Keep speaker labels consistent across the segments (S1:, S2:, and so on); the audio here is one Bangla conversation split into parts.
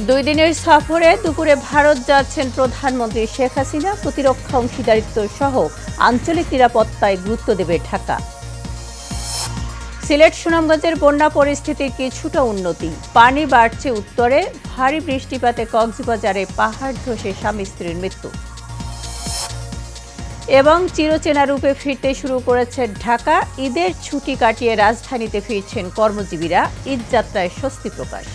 S1: দুই দিনের সফরে দুপুরে ভারত যাচ্ছেন প্রধানমন্ত্রী শেখ হাসিনা। প্রতিরক্ষা অংশীদারিত্ব সহ আঞ্চলিক নিরাপত্তায় গুরুত্ব দেবে ঢাকা। সিলেট সুনামগঞ্জের বন্যা পরিস্থিতির কিছুটা উন্নতি। পানি বাড়ছে উত্তরে। ভারী বৃষ্টিপাতে কক্সবাজারে পাহাড় ধসে স্বামী স্ত্রীর মৃত্যু। এবং চিরচেনা রূপে ফিরতে শুরু করেছে ঢাকা। ঈদের ছুটি কাটিয়ে রাজধানীতে ফিরছেন কর্মজীবীরা। ঈদ যাত্রায় স্বস্তি প্রকাশ।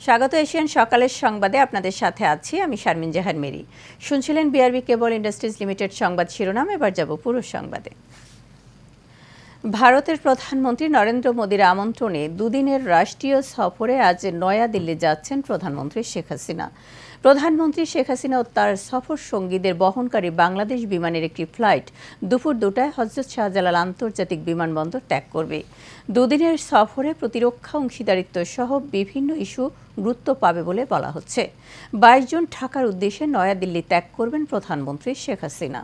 S1: স্বাগত এশিয়ান সকালের সংবাদে আপনাদের সাথে আছি আমি শারমিন জাহান মেরি। শুনছিলেন বিআরবি কেবল ইন্ডাস্ট্রিজ লিমিটেড সংবাদ শিরোনাম। এবার যাব পুরো সংবাদে। ভারতের প্রধানমন্ত্রী নরেন্দ্র মোদীর আমন্ত্রণে দুদিনের রাষ্ট্রীয় সফরে আজ নয়াদিল্লি যাচ্ছেন প্রধানমন্ত্রী শেখ হাসিনা। প্রধানমন্ত্রী শেখ হাসিনা ও তার সফর সঙ্গীদের বহনকারী বাংলাদেশ বিমানের একটি ফ্লাইট দুপুর 2টায় হযরত শাহজালাল আন্তর্জাতিক বিমানবন্দর ত্যাগ করবে। দুদিনের সফরে প্রতিরক্ষা অংশীদারিত্ব সহ বিভিন্ন ইস্যু গুরুত্ব পাবে বলে বলা হচ্ছে। 22 জন ঢাকার উদ্দেশ্যে নয়াদিল্লি ত্যাগ করবেন প্রধানমন্ত্রী শেখ হাসিনা।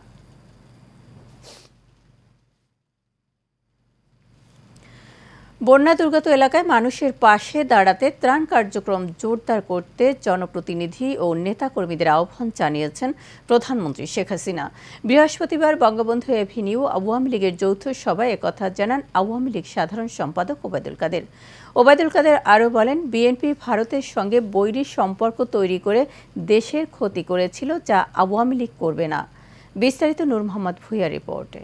S1: বন্যা দুর্গত এলাকায় মানুষের পাশে দাঁড়াতে ত্রাণ কার্যক্রম জোরদার করতে জনপ্রতিনিধি ও নেতাকর্মীদের আহ্বান জানিয়েছেন প্রধানমন্ত্রী শেখ হাসিনা। বৃহস্পতিবার বঙ্গবন্ধু এভিনিউ আওয়ামী লীগের যৌথ সভায় একথা জানান আওয়ামী লীগ সাধারণ সম্পাদক ওবায়দুল কাদের। ওবায়দুল কাদের আরও বলেন, বিএনপি ভারতের সঙ্গে বৈরী সম্পর্ক তৈরি করে দেশের ক্ষতি করেছিল, যা আওয়ামী লীগ করবে না। বিস্তারিত নূর মোহাম্মদ ভূঁইয়া রিপোর্টে।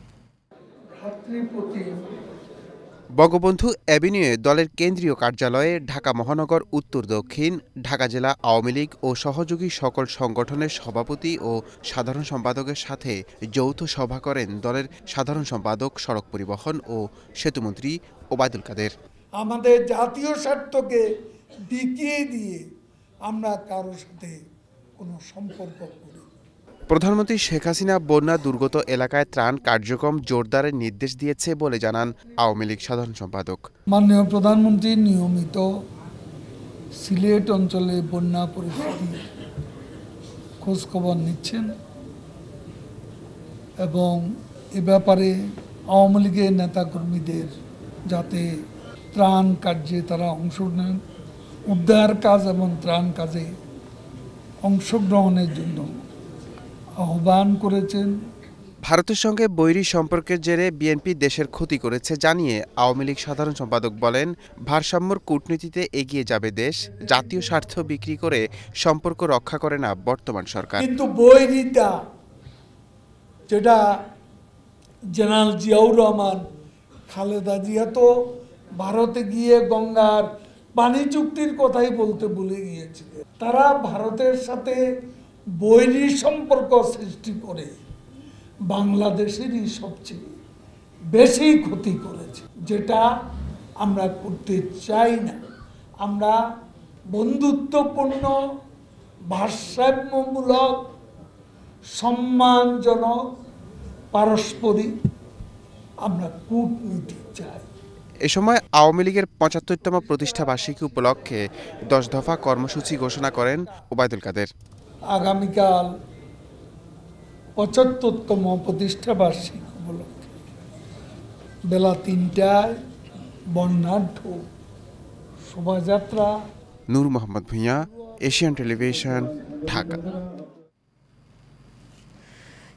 S2: বঙ্গবন্ধু অ্যাভিনিউয়ে দলের কেন্দ্রীয় কার্যালয়ে ঢাকা মহানগর উত্তর দক্ষিণ, ঢাকা জেলা আওয়ামী লীগ ও সহযোগী সকল সংগঠনের সভাপতি ও সাধারণ সম্পাদকের সাথে যৌথ সভা করেন দলের সাধারণ সম্পাদক, সড়ক পরিবহন ও সেতুমন্ত্রী ওবায়দুল কাদের।
S3: আমাদের জাতীয় স্বার্থকে বিকিয়ে দিয়ে আমরা কারোর সাথে কোনো সম্পর্ক করি।
S2: প্রধানমন্ত্রী শেখ হাসিনা বন্যা দুর্গত এলাকায় ত্রাণ কার্যক্রম জোরদারের নির্দেশ দিয়েছে বলে জানান আওয়ামী লীগ সাধারণ সম্পাদক।
S3: মাননীয় প্রধানমন্ত্রী নিয়মিত সিলেট অঞ্চলে বন্যা পরিস্থিতি খোঁজখবর নিচ্ছেন এবং এ ব্যাপারে আওয়ামী লীগের নেতাকর্মীদের যাতে ত্রাণ কার্যে তারা অংশ নেন, উদ্ধার কাজ এবং ত্রাণ কাজে অংশগ্রহণের জন্য আহ্বান করেছেন।
S2: ভারতের সঙ্গে বৈরী সম্পর্কের জেরে বিএনপি দেশের ক্ষতি করেছে জানিয়ে আওয়ামী লীগ সাধারণ সম্পাদক বলেন, ভারসাম্যর কূটনীতিতে এগিয়ে যাবে দেশ। জাতীয় স্বার্থ বিক্রি করে সম্পর্ক রক্ষা করে না বর্তমান সরকার।
S3: কিন্তু বৈরীটা, যেটা জেনারেল জিয়াউর রহমান, খালেদা জিয়া তো ভারতে গিয়ে গঙ্গার পানি চুক্তির কথাই বলতে ভুলে গিয়েছিলেন। তারা ভারতের সাথে বৈরী সম্পর্ক সৃষ্টি করে বাংলাদেশেরই সবচেয়ে বেশি ক্ষতি করেছে, যেটা আমরা করতে চাই না। আমরা বন্ধুত্বপূর্ণ, ভারসাম্যমূলক, সম্মানজনক, পারস্পরিক আমরা কূটনীতি চাই।
S2: এ সময় আওয়ামী লীগের ৭৫তম প্রতিষ্ঠা বার্ষিকী উপলক্ষে 10 দফা কর্মসূচি ঘোষণা করেন ওবায়দুল কাদের।
S3: আগামীকাল ৭৫তম প্রতিষ্ঠা বার্ষিকী উপলক্ষে বেলা ৩টায় বর্ণাঢ্য শোভাযাত্রা।
S2: নূর মোহাম্মদ ভূঁইয়া, এশিয়ান টেলিভিশন, ঢাকা।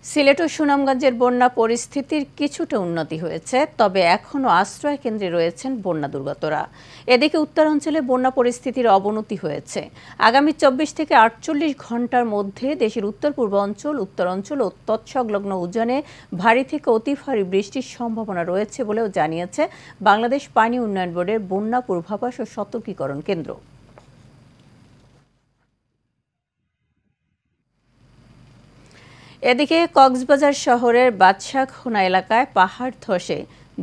S1: সিলেট ও সুনামগঞ্জের বন্যা পরিস্থিতির কিছুটা উন্নতি হয়েছে, তবে এখনও আশ্রয় কেন্দ্রে রয়েছেন বন্যা দুর্গতরা। এদিকে উত্তরাঞ্চলে বন্যা পরিস্থিতির অবনতি হয়েছে। আগামী 24 থেকে 48 ঘন্টার মধ্যে দেশের উত্তর পূর্বাঞ্চল, উত্তরাঞ্চল ও তৎসংলগ্ন উজানে ভারী থেকে অতি ভারী বৃষ্টির সম্ভাবনা রয়েছে বলেও জানিয়েছে বাংলাদেশ পানি উন্নয়ন বোর্ডের বন্যা পূর্বাভাস ও সতর্কীকরণ কেন্দ্র। এদিকে কক্সবাজার শহরের বাদশাহখোনা এলাকায় পাহাড় ধসে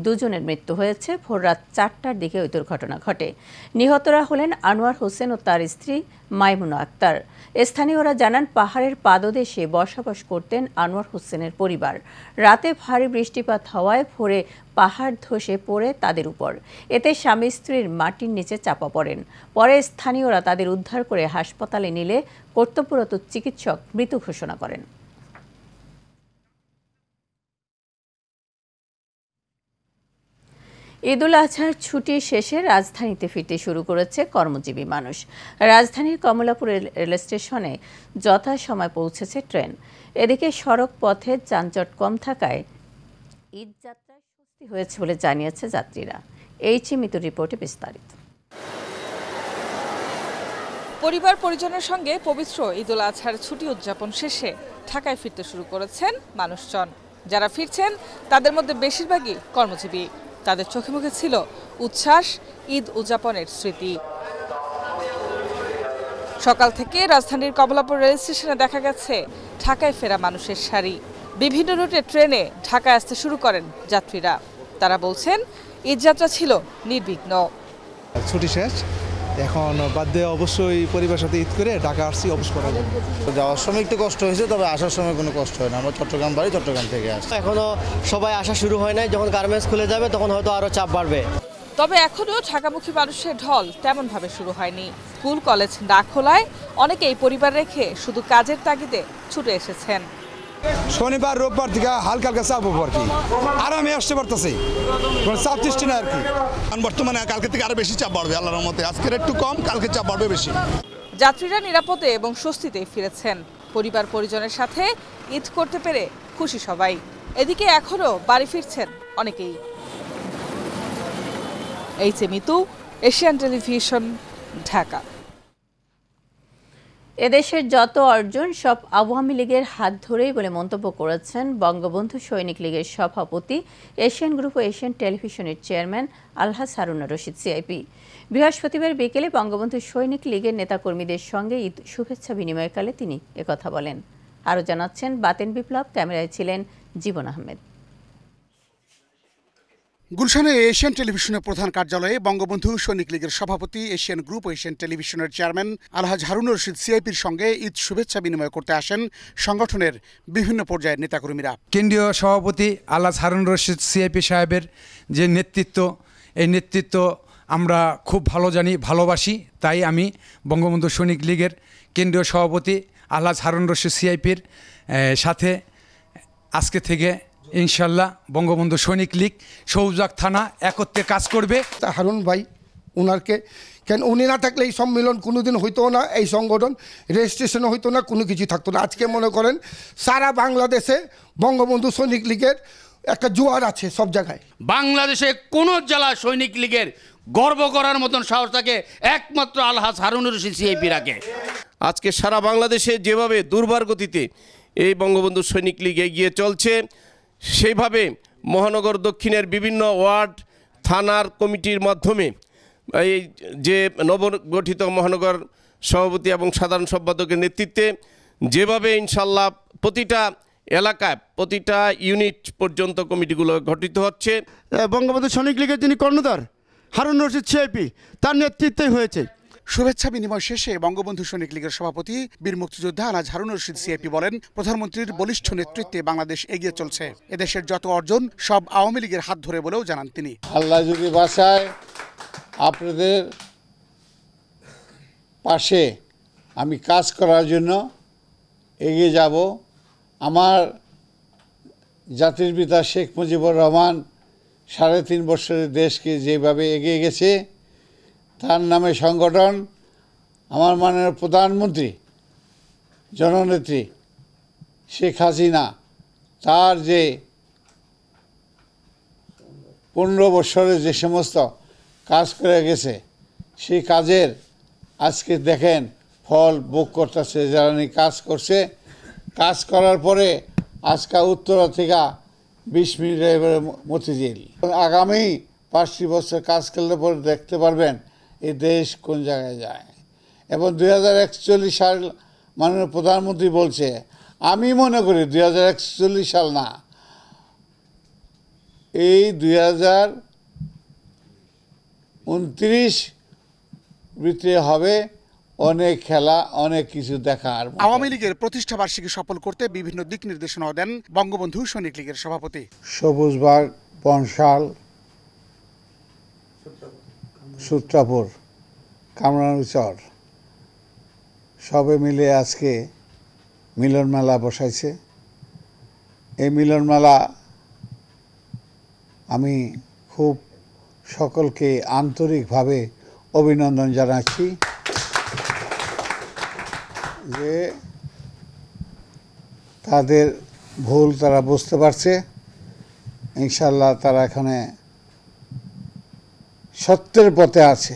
S1: দুজনের মৃত্যু হয়েছে। ভোররাত 4টার দিকে ওই দুর্ঘটনা ঘটে। নিহতরা হলেন আনোয়ার হোসেন ও তার স্ত্রী মাইমুনা আক্তার। স্থানীয়রা জানান, পাহাড়ের পাদদেশে বসবাস করতেন আনোয়ার হোসেনের পরিবার। রাতে ভারী বৃষ্টিপাত হওয়ায় ভোরে পাহাড় ধসে পড়ে তাদের উপর। এতে স্বামী স্ত্রীর মাটির নিচে চাপা পড়েন। পরে স্থানীয়রা তাদের উদ্ধার করে হাসপাতালে নিলে কর্তব্যরত চিকিৎসক মৃত ঘোষণা করেন। ঈদুল আজহার ছুটি শেষে রাজধানীতে ফিরতে শুরু করেছে কর্মজীবী মানুষ। রাজধানীর কমলাপুর রেল স্টেশনে যথাসময়ে পৌঁছেছে ট্রেন। এদিকে সড়ক পথে যানজট কম থাকায় ঈদ যাত্রায় স্বস্তি হয়েছে বলে জানিয়েছে যাত্রীরা। মিতুর রিপোর্টে বিস্তারিত।
S4: পরিবার পরিজনের সঙ্গে পবিত্র ঈদুল আজহার ছুটি উদযাপন শেষে ঢাকায় ফিরতে শুরু করেছেন মানুষজন। যারা ফিরছেন তাদের মধ্যে বেশিরভাগই কর্মজীবী। তাদের চোখে মুখে ছিল উচ্ছ্বাস, ঈদ উদযাপনের স্মৃতি। সকাল থেকে রাজধানীর কমলাপুর রেল স্টেশনে দেখা গেছে ঢাকায় ফেরা মানুষের সারি। বিভিন্ন রুটে ট্রেনে ঢাকায় আসতে শুরু করেন যাত্রীরা। তারা বলছেন, ঈদযাত্রা ছিল নির্বিঘ্ন।
S5: ছুটি শেষ, এখন বাদ দিয়ে অবশ্যই পরিবারের সাথে ঈদ করে ঢাকা আসছি অবশ্য করা যাবে।
S6: যাওয়ার সময় একটু কষ্ট হয়েছে, তবে আসার সময় কোনো কষ্ট হয় না। আমরা চট্টগ্রাম বাড়ি, চট্টগ্রাম থেকে আসছি।
S7: এখনো সবাই আসা শুরু হয় নাই, যখন গার্মেন্টস খুলে যাবে তখন হয়তো আরো চাপ বাড়বে।
S4: তবে এখনও ঢাকামুখী মানুষের ঢল তেমনভাবে শুরু হয়নি। স্কুল কলেজ না খোলায় অনেকেই পরিবার রেখে শুধু কাজের তাগিদে ছুটে এসেছেন।
S5: শনিবার রোববার থেকে হালকা হালকা চাপ আর কি, আরামে আসতে পারতেছি, কোনো চাপ সৃষ্টি না আর কি।
S8: বর্তমানে কালকে থেকে আরো বেশি চাপ বাড়বে আল্লাহর রহমতে। আজকের একটু কম, কালকে চাপ বাড়বে বেশি।
S4: যাত্রীরা নিরাপদে এবং স্বস্তিতে ফিরেছেন। পরিবার পরিজনের সাথে ঈদ করতে পেরে খুশি সবাই। এদিকে এখনও বাড়ি ফিরছেন অনেকেই। Mitu, Asian television, Dhaka.
S1: এদেশের যত অর্জন সব আওয়ামী লীগের হাত ধরেই বলে মন্তব্য করেছেন বঙ্গবন্ধু সৈনিক লীগের সভাপতি, এশিয়ান গ্রুপ ও এশিয়ান টেলিভিশনের চেয়ারম্যান আলহাজ হারুনুর রশিদ সিআইপি। বৃহস্পতিবার বিকেলে বঙ্গবন্ধু সৈনিক লীগের নেতাকর্মীদের সঙ্গে ঈদ শুভেচ্ছা বিনিময়কালে তিনি একথা বলেন। আরও জানাচ্ছেন বাতেন বিপ্লব, ক্যামেরায় ছিলেন জীবন আহমেদ।
S9: গুলশানে এশিয়ান টেলিভিশনের প্রধান কার্যালয়ে বঙ্গবন্ধু সৈনিক লীগের সভাপতি, এশিয়ান গ্রুপ ও এশিয়ান টেলিভিশনের চেয়ারম্যান আলহাজ হারুনুর রশিদ সিআইপির সঙ্গে ঈদ শুভেচ্ছা বিনিময় করতে আসেন সংগঠনের বিভিন্ন পর্যায়ের নেতাকর্মীরা।
S10: কেন্দ্রীয় সভাপতি আলহাজ হারুনুর রশিদ সিআইপি সাহেবের যে নেতৃত্ব, এই নেতৃত্ব আমরা খুব ভালো জানি, ভালোবাসি। তাই আমি বঙ্গবন্ধু সৈনিক লীগের কেন্দ্রীয় সভাপতি আলহাজ হারুনুর রশিদ সিআইপির সাথে আজকে থেকে ইনশাল্লাহ বঙ্গবন্ধু সৈনিক লীগ সৌজাক থানা একত্রে কাজ করবে।
S11: হারুন ভাই, ওনারকে কেন উনি না থাকলে এই সম্মেলন কোনোদিন হইতো না, এই সংগঠন রেজিস্ট্রেশনও হইতো না, কোনো কিছু থাকতো না। আজকে মনে করেন সারা বাংলাদেশে বঙ্গবন্ধু সৈনিক লীগের একটা জোয়ার আছে সব জায়গায়।
S12: বাংলাদেশে কোনো জেলা সৈনিক লীগের গর্ব করার মতন সাহস থাকে একমাত্র আলহাজ হারুনুর রশিদ সিআইপি রাখে।
S13: আজকে সারা বাংলাদেশে যেভাবে দুর্বার গতিতে এই বঙ্গবন্ধু সৈনিক লীগ এগিয়ে চলছে, সেইভাবে মহানগর দক্ষিণের বিভিন্ন ওয়ার্ড থানার কমিটির মাধ্যমে এই যে নবগঠিত মহানগর সভাপতি এবং সাধারণ সম্পাদকের নেতৃত্বে যেভাবে ইনশাল্লাহ প্রতিটা এলাকায় প্রতিটা ইউনিট পর্যন্ত কমিটিগুলো গঠিত হচ্ছে,
S14: বঙ্গবন্ধু সৈনিক লীগের যিনি কর্ণধার হারুনুর রশিদ সিআইপি, তার নেতৃত্বেই হয়েছে।
S9: শুভেচ্ছা বিনিময় শেষে বঙ্গবন্ধু সৈনিক লীগের সভাপতি বীর মুক্তিযোদ্ধা আলহাজ হারুনুর রশিদ সিআইপি বলেন, প্রধানমন্ত্রীর বলিষ্ঠ নেতৃত্বে বাংলাদেশ এগিয়ে চলছে। এদেশের যত অর্জন সব আওয়ামী লীগের হাত ধরে বলেও জানান তিনি।
S15: আল্লাহ যদি বাঁচায়, আপনাদের পাশে আমি কাজ করার জন্য এগিয়ে যাব। আমার জাতির পিতা শেখ মুজিবুর রহমান 3.5 বছরের দেশকে যেভাবে এগিয়ে গেছে, তার নামে সংগঠন, আমার মাননীয় প্রধানমন্ত্রী জননেত্রী শেখ হাসিনা তার যে 15 বছরে যে সমস্ত কাজ করে গেছে, সেই কাজের আজকে দেখেন ফল ভোগ করতেছে যারা নিয়ে কাজ করছে। কাজ করার পরে আজকে উত্তরা থেকে 20 মিনিটের মতিঝিল। আগামী 5টি বছর কাজ করলে পরে দেখতে পারবেন এই দেশ কোন জায়গায় যায়। এবং 2041 সাল মাননীয় প্রধানমন্ত্রী বলছে, আমি মনে করি 2041 সাল না, এই 2029 ভিতরে হবে অনেক খেলা, অনেক কিছু দেখার।
S9: আওয়ামী লীগের প্রতিষ্ঠা বার্ষিকী সফল করতে বিভিন্ন দিক নির্দেশনা দেন বঙ্গবন্ধু সৈনিক লীগের সভাপতি।
S15: সবুজবাগ, বনশাল, সূত্রাপুর, কামরাঙ্গীচর সবে মিলে আজকে মিলন মেলা বসাইছে। এই মিলন মেলা আমি খুব সকলকে আন্তরিকভাবে অভিনন্দন জানাচ্ছি যে তাদের ভুল তারা বুঝতে পারছে। ইনশাল্লাহ তারা এখানে সত্যের পথে আছে।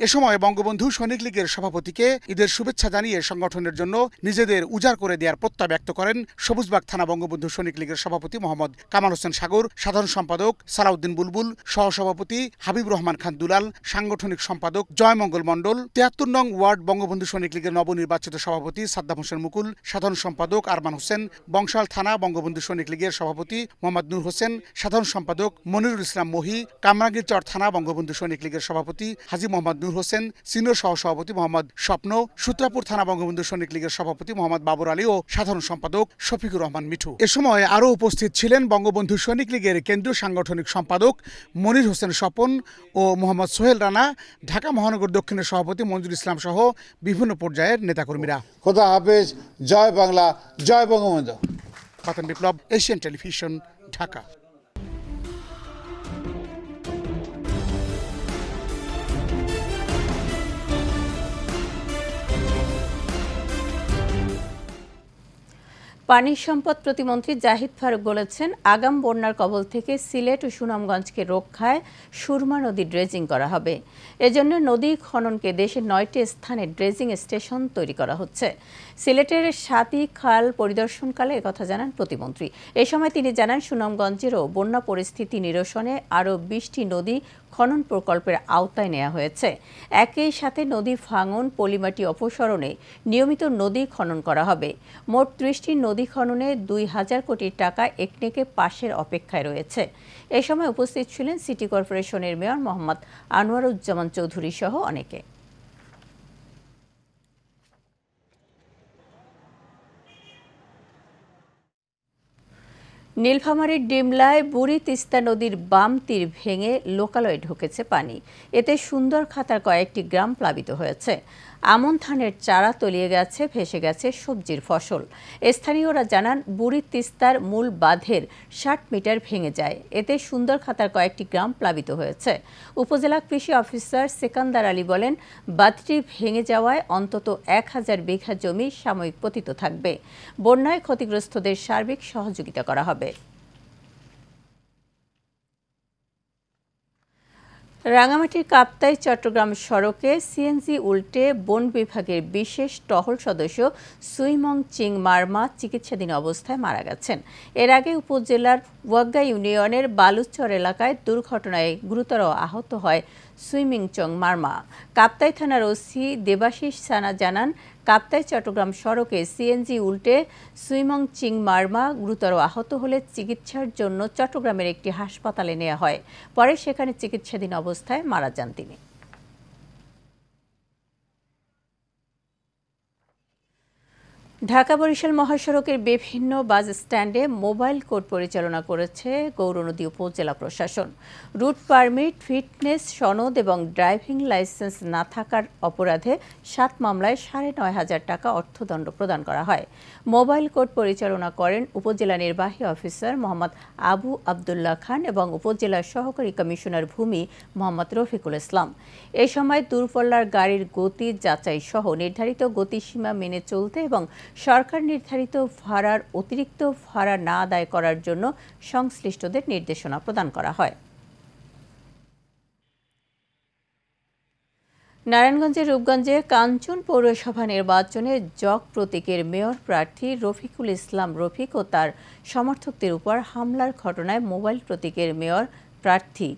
S9: এ সময় বঙ্গবন্ধু সৈনিক লীগের সভাপতিকে ঈদের শুভেচ্ছা জানিয়ে সংগঠনের জন্য নিজেদের উজাড় করে দেওয়ার প্রত্যয় ব্যক্ত করেন সবুজবাগ থানা বঙ্গবন্ধু সৈনিক লীগের সভাপতি মোহাম্মদ কামাল হোসেন সাগর, সাধারণ সম্পাদক সালাউদ্দিন বুলবুল, সহসভাপতি হাবিব রহমান খান দুলাল, সাংগঠনিক সম্পাদক জয়মঙ্গল মণ্ডল, ৭৩ নং ওয়ার্ড বঙ্গবন্ধু সৈনিক লীগের নবনির্বাচিত সভাপতি সাদ্দাম হোসেন মুকুল, সাধারণ সম্পাদক আরমান হোসেন, বংশাল থানা বঙ্গবন্ধু সৈনিক লীগের সভাপতি মোহাম্মদ নূর হোসেন, সাধারণ সম্পাদক মনিরুল ইসলাম মহি, কামরাঙ্গীরচর থানা বঙ্গবন্ধু সৈনিক লীগের সভাপতি হাজী মোহাম্মদ নূর হোসেন, সিনিয়র সহসভাপতি মোহাম্মদ স্বপ্ন, সূত্রাপুর থানা বঙ্গবন্ধু সৈনিক লীগের সভাপতি মোহাম্মদ বাবর আলী ও সাধারণ সম্পাদক শফিকুর রহমান মিঠু। এ সময় আরও উপস্থিত ছিলেন বঙ্গবন্ধু সৈনিক লীগের কেন্দ্রীয় সাংগঠনিক সম্পাদক মনির হোসেন স্বপন ও মোহাম্মদ সোহেল রানা, ঢাকা মহানগর দক্ষিণের সভাপতি মঞ্জুর ইসলাম সহ বিভিন্ন পর্যায়ের নেতাকর্মীরা।
S15: খোদা হাফেজ, জয় বাংলা, জয় বঙ্গবন্ধু।
S9: বাতন বিপ্লব, এশিয়ান টেলিভিশন, ঢাকা।
S1: পানি সম্পদ প্রতিমন্ত্রী জাহিদ ফারুক বলেছেন, আগাম বন্যার কবল থেকে সিলেট ও সুনামগঞ্জকে রক্ষায় সুরমা নদী ড্রেজিং করা হবে। এজন্য নদী খননকে দেশের 9টি স্থানে ড্রেজিং স্টেশন তৈরি করা হচ্ছে। সিলেটের সাতি খাল পরিদর্শনকালে একথা জানান প্রতিমন্ত্রী। এ সময় তিনি জানান, সুনামগঞ্জেরও বন্যা পরিস্থিতি নিরসনে আরও 20টি নদী খনন প্রকল্পের আওতায় নেওয়া হয়েছে। একই সাথে নদী ভাঙন, পলিমাটি অপসারণে নিয়মিত নদী খনন করা হবে। মোট 30টি নদী খননে 2000 কোটি টাকা একনেকে পাশের অপেক্ষায় রয়েছে। এ সময় উপস্থিত ছিলেন সিটি কর্পোরেশনের মেয়র মোহাম্মদ আনোয়ারুজ্জামান চৌধুরী সহ অনেকে। নীলফামারীর ডিমলায় বুড়ি তিস্তা নদীর বাম তীর ভেঙে লোকালয়ে ঢুকেছে পানি। এতে সুন্দর খাতার কয়েকটি গ্রাম প্লাবিত হয়েছে। আমন ধানের চারা তলিয়ে গেছে, ভেসে গেছে সবজির ফসল। স্থানীয়রা জানান, বুড়ি তিস্তার মূল বাঁধের 60 মিটার ভেঙে যায়। এতে সুন্দর খাতার কয়েকটি গ্রাম প্লাবিত হয়েছে। উপজেলা কৃষি অফিসার সেকান্দার আলী বলেন, বাঁধটি ভেঙে যাওয়ায় অন্তত 1000 বিঘা জমি সাময়িক পতিত থাকবে। বন্যায় ক্ষতিগ্রস্তদের সার্বিক সহযোগিতা করা হবে। রাঙামাটির কাপ্তাই চট্টগ্রাম সড়কে সিএনজি উল্টে বন বিভাগের বিশেষ টহল সদস্য সুইমং চিং মারমা চিকিৎসাধীন অবস্থায় মারা গেছেন। এর আগে উপজেলার ওয়াগ্গা ইউনিয়নের বালুচর এলাকায় দুর্ঘটনায় গুরুতর আহত হয় সুইমিং চং মারমা। কাপ্তাই থানার ওসি দেবাশিস সানা জানান, কাপ্তাই চট্টগ্রাম সড়কে সিএনজি উল্টে সুইমং চিং মারমা গুরুতর আহত হলে চিকিৎসার জন্য চট্টগ্রামের একটি হাসপাতালে নেওয়া হয়। পরে সেখানে চিকিৎসাধীন অবস্থায় মারা যান তিনি। ঢাকা বরিশাল মহাসড়কের বিভিন্ন বাস স্ট্যান্ডে মোবাইল কোর্ট পরিচালনা করেছে গৌরনদী উপজেলা প্রশাসন। রুট পারমিট, ফিটনেস সনদ এবং ড্রাইভিং লাইসেন্স না থাকার অপরাধে 7 মামলায় 9,500 টাকা অর্থদণ্ড প্রদান করা হয়। মোবাইল কোর্ট পরিচালনা করেন উপজেলা নির্বাহী অফিসার মোহাম্মদ আবু আবদুল্লাহ খান এবং উপজেলা সহকারী কমিশনার ভূমি মোহাম্মদ রফিকুল ইসলাম। এ সময় দূরপল্লার গাড়ির গতি যাচাই সহ নির্ধারিত গতিসীমা মেনে চলতে এবং সরকার নির্ধারিত ভাড়ার অতিরিক্ত ভাড়া না আদায় করার জন্য সংশ্লিষ্টদের নির্দেশনা প্রদান করা হয়। নারায়ণগঞ্জের রূপগঞ্জে কাঞ্চন পৌরসভা নির্বাচনে জগ প্রতীকের মেয়র প্রার্থী রফিকুল ইসলাম রফিক ও তার সমর্থকদের উপর হামলার ঘটনায় মোবাইল প্রতীকের মেয়র প্রার্থী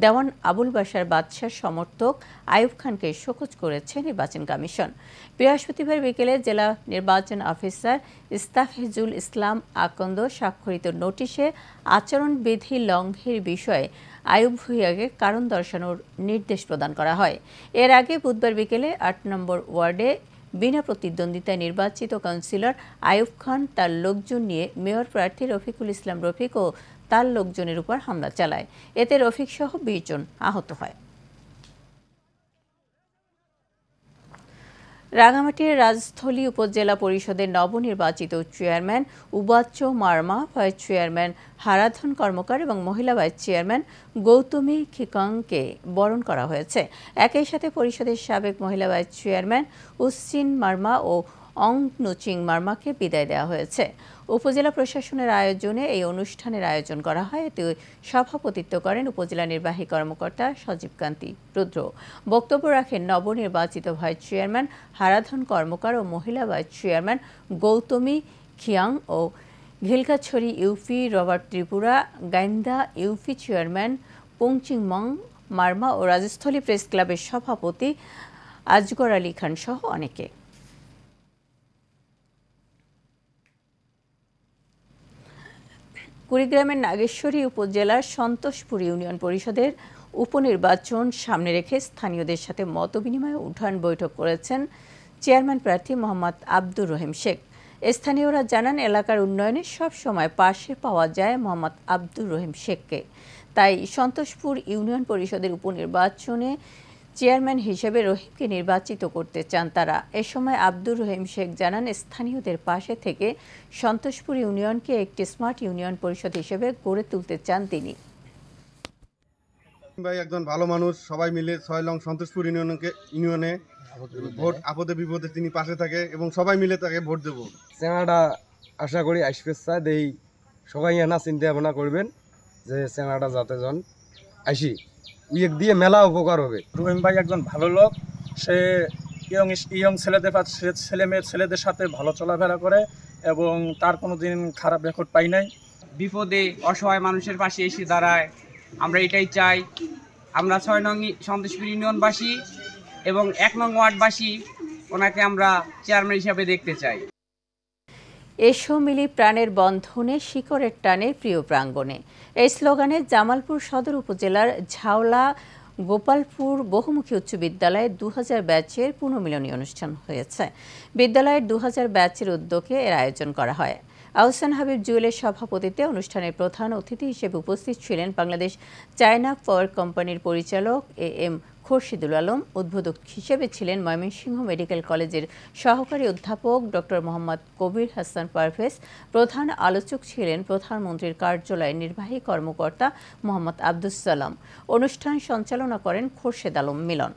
S1: দেওয়ান আবুল বাশার বাদশার সমর্থক আইয়ুব খানকে শোকজ করেছে নির্বাচন কমিশন। বৃহস্পতিবার বিকেলে জেলা নির্বাচন অফিসার ইস্তাফিজুল ইসলাম আকন্দ স্বাক্ষরিত নোটিশে আচরণবিধি লঙ্ঘনের বিষয়ে আইয়ুব ভূঁইয়াকে কারণ দর্শানোর নির্দেশ প্রদান করা হয়। এর আগে বুধবার বিকেলে ৮ নম্বর ওয়ার্ডে বিনা প্রতিদ্বন্দ্বিতায় নির্বাচিত কাউন্সিলর আইয়ুব খান তার লোকজন নিয়ে মেয়র প্রার্থী রফিকুল ইসলাম রফিক ও তার লোকজনের উপর হামলা চালায়। এতে রফিক সহ ২০ জন আহত হয়। রাঙামাটির রাজস্থলী উপজেলা পরিষদের নবনির্বাচিত chairman Ubacha Marma, vice chairman Haradhan Karmakar এবং মহিলা ভাইস চেয়ারম্যান গৌতমী খিকংকে বরণ করা হয়েছে। একই সাথে পরিষদের সাবেক মহিলা ভাইস চেয়ারম্যান উসচিন মার্মা ও অং নুচিং মার্মাকে বিদায় দেওয়া হয়েছে। উপজেলা প্রশাসনের আয়োজনে এই অনুষ্ঠানের আয়োজন করা হয়। এতে সভাপতিত্ব করেন উপজেলা নির্বাহী কর্মকর্তা সজীব কান্তি রুদ্র। বক্তব্য রাখেন নবনির্বাচিত ভাইস চেয়ারম্যান হারাধন কর্মকার ও মহিলা ভাইস চেয়ারম্যান গৌতমী খিয়াং ও ঘিলকাছড়ি UP Robert Tripura, Gainda UP chairman Pungching Mong Marma ও রাজস্থলী প্রেস ক্লাবের সভাপতি আজগর আলী খান সহ অনেকে। কুড়িগ্রামের নাগেশ্বরী উপজেলার সন্তোষপুর ইউনিয়ন পরিষদের উপনির্বাচন সামনে রেখে স্থানীয়দের সাথে মতবিনিময় উঠান বৈঠক করেছেন চেয়ারম্যান প্রার্থী মোহাম্মদ আব্দুর রহিম শেখ। স্থানীয়রা জানান, এলাকার উন্নয়নে সব সময় পাশে পাওয়া যায় মোহাম্মদ আব্দুর রহিম শেখকে। তাই সন্তোষপুর ইউনিয়ন পরিষদের উপনির্বাচনে চেয়ারম্যান হিসেবে রহিমকে নির্বাচিত করতে চান তারা। এ সময় আব্দুর রহিম শেখ জানান, স্থানীয়দের পাশে থেকে সন্তোষপুর ইউনিয়নকে একটি স্মার্ট ইউনিয়ন পরিষদ হিসেবে গড়ে তুলতে চান তিনি।
S14: ভাই একজন ভালো মানুষ, সবাই মিলে ৬ নং সন্তোষপুর ইউনিয়নে ভোট আপদে বিপদে তিনি পাশে থাকে এবং সবাই মিলে তাকে ভোট দেব।
S16: চেনাটা আশা করি আসবে দেই, সবাই এনা চিন্তা ভাবনা করবেন যে চেনাটা যাতে জন আসি ইয়েক দিয়ে মেলা উপকার হবে।
S17: রহিম ভাই একজন ভালো লোক, সে ইয়ং ছেলেদের সাথে ভালো চলাফেরা করে এবং তার কোনোদিন খারাপ রেকর্ড পাই নাই।
S18: বিপদে অসহায় মানুষের পাশে এসে দাঁড়ায়, আমরা এটাই চাই। আমরা ৬ নং সন্তোষপুর ইউনিয়নবাসী এবং ১ নং ওয়ার্ডবাসী ওনাকে আমরা চেয়ারম্যান হিসাবে দেখতে চাই।
S1: এসো মিলি প্রাণের বন্ধনে, শিকড়ের টানে প্রিয় প্রাঙ্গণে, এই স্লোগানে জামালপুর সদর উপজেলার ঝাওলা গোপালপুর বহুমুখী উচ্চ বিদ্যালয়ে ২০০০ ব্যাচের পুনর্মিলনী অনুষ্ঠান হয়েছে। বিদ্যালয়ের ২০০০ ব্যাচের উদ্যোগে এর আয়োজন করা হয়। আহসান হাবিব জুয়েলের সভাপতিত্বে অনুষ্ঠানের প্রধান অতিথি হিসেবে উপস্থিত ছিলেন বাংলাদেশ চায়না পাওয়ার কোম্পানির পরিচালক AM খোরশিদুল আলম। উদ্বোধক হিসেবে ছিলেন ময়মনসিংহ মেডিকেল কলেজের সহকারী অধ্যাপক ডক্টর মোহাম্মদ কবির হাসান পারভেজ। প্রধান আলোচক ছিলেন প্রধানমন্ত্রীর কার্যালয়ের নির্বাহী কর্মকর্তা মোহাম্মদ আব্দুস সালাম। অনুষ্ঠান সঞ্চালনা করেন খোরশেদ আলম মিলন।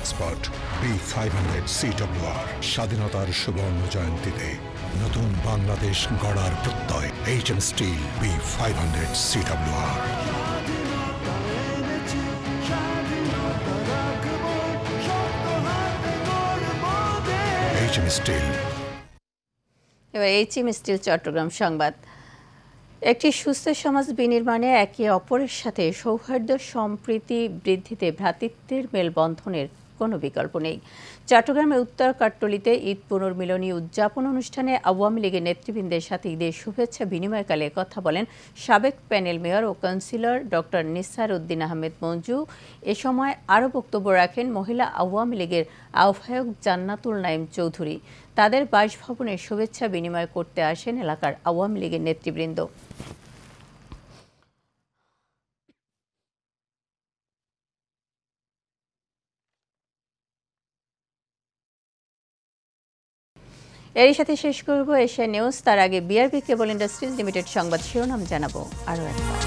S19: এক্সপার্ট B500 CWR স্বাধীনতার সুবর্ণ জয়ন্তীতে নতুন বাংলাদেশ গড়ার প্রত্যয় HM steel B500 CWR। HM steel.
S1: এবার HM স্টিল চট্টগ্রাম সংবাদ। একটি সুস্থ সমাজ বিনির্মাণে একে অপরের সাথে সৌহার্দ্য সম্প্রীতি বৃদ্ধিতে ভ্রাতৃত্বের মেলবন্ধনের কোনো বিকল্প নেই। চট্টগ্রামের উত্তর কাট্টলিতে ঈদ পুনর্মিলনী উদযাপন অনুষ্ঠানে আওয়ামী লীগের নেতৃবৃন্দের সাথে ঈদের শুভেচ্ছা বিনিময়কালে কথা বলেন সাবেক প্যানেল মেয়র ও কাউন্সিলর ডক্টর নিসার উদ্দিন আহমেদ মঞ্জু। এ সময় আরও বক্তব্য রাখেন মহিলা আওয়ামী লীগের আহ্বায়ক জান্নাতুল নাইম চৌধুরী। তাদের বাসভবনে শুভেচ্ছা বিনিময় করতে আসেন এলাকার আওয়ামী লীগের নেতৃবৃন্দ। এরই সাথে শেষ করব এশিয়া নিউজ। তার আগে BRB কেবল ইন্ডাস্ট্রিজ লিমিটেড সংবাদ শিরোনাম জানাবো আরও একবার।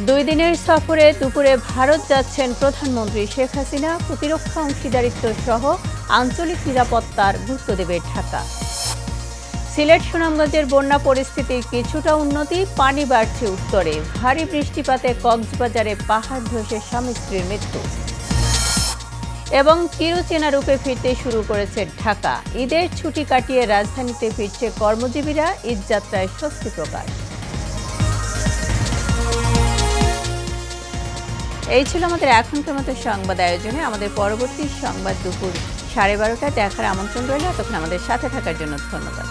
S1: 2 দিনের সফরে দুপুরে ভারত যাচ্ছেন প্রধানমন্ত্রী শেখ হাসিনা। প্রতিরক্ষা অংশীদারিত্ব সহ আঞ্চলিক নিরাপত্তার গুরুত্ব দেবে ঢাকা। সিলেট সুনামগঞ্জের বন্যা পরিস্থিতির কিছুটা উন্নতি, পানি বাড়ছে উত্তরে। ভারী বৃষ্টিপাতে কক্সবাজারে পাহাড় ধসে স্বামী স্ত্রীর মৃত্যু। এবং চিরচেনা রূপে ফিরতে শুরু করেছে ঢাকা। ঈদের ছুটি কাটিয়ে রাজধানীতে ফিরছে কর্মজীবীরা, ঈদযাত্রায় স্বস্তি প্রকাশ। এই ছিল আমাদের এখনকার মতো সংবাদ আয়োজনে। আমাদের পরবর্তী সংবাদ দুপুর 12:30টায় দেখার আমন্ত্রণ রইল। তখন আমাদের সাথে থাকার জন্য ধন্যবাদ।